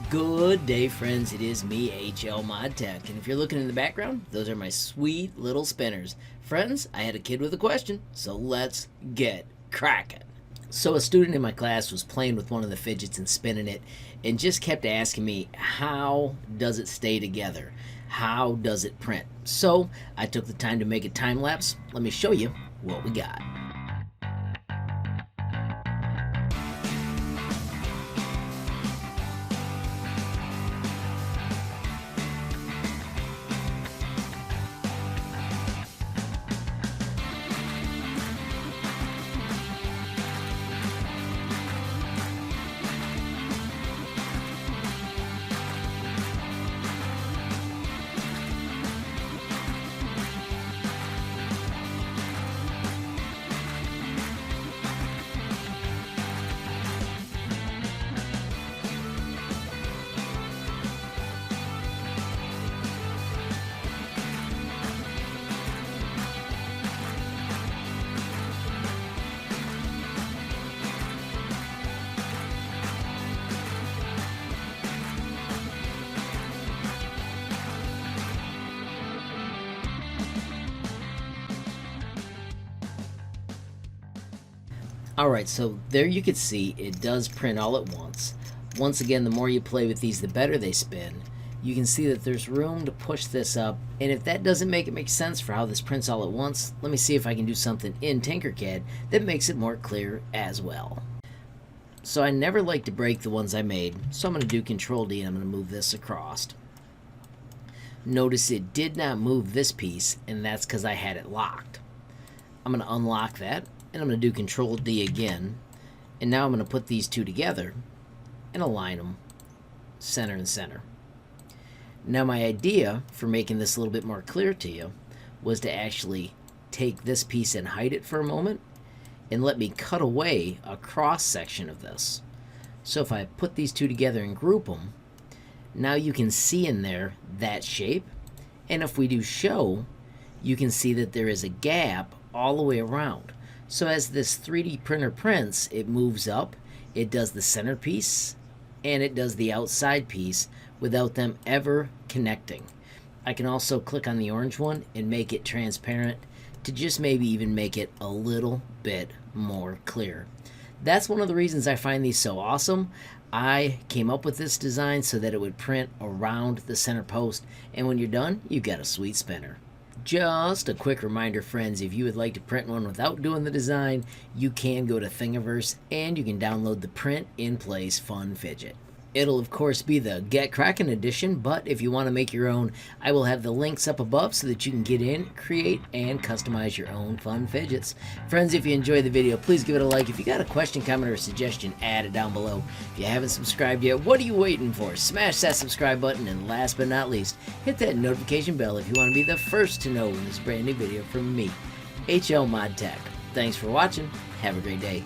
Good day, friends. It is me, HLModTech, and if you're looking in the background, those are my sweet little spinners. Friends, I had a kid with a question, so let's get cracking. So a student in my class was playing with one of the fidgets and spinning it, and just kept asking me, how does it stay together? How does it print? So I took the time to make a time lapse. Let me show you what we got. Alright, so there you can see it does print all at once. Once again, the more you play with these, the better they spin. You can see that there's room to push this up, and if that doesn't make it make sense for how this prints all at once, let me see if I can do something in Tinkercad that makes it more clear as well. So I never like to break the ones I made, so I'm going to do Control D and I'm going to move this across. Notice it did not move this piece, and that's because I had it locked. I'm going to unlock that, and I'm going to do Control D again, and now I'm going to put these two together and align them center and center. Now my idea for making this a little bit more clear to you was to actually take this piece and hide it for a moment and let me cut away a cross section of this. So if I put these two together and group them, now you can see in there that shape, and if we do show, you can see that there is a gap all the way around. So as this 3D printer prints, it moves up, it does the centerpiece, and it does the outside piece without them ever connecting. I can also click on the orange one and make it transparent to just maybe even make it a little bit more clear. That's one of the reasons I find these so awesome. I came up with this design so that it would print around the center post, and when you're done, you've got a sweet spinner. Just a quick reminder, friends, if you would like to print one without doing the design, you can go to Thingiverse and you can download the Print in Place Fun Fidget. It'll of course be the Get Crackin' edition, but if you want to make your own, I will have the links up above so that you can get in, create, and customize your own fun fidgets. Friends, if you enjoyed the video, please give it a like. If you got a question, comment, or suggestion, add it down below. If you haven't subscribed yet, what are you waiting for? Smash that subscribe button, and last but not least, hit that notification bell if you want to be the first to know when there's a brand new video from me, HLModTech. Thanks for watching. Have a great day.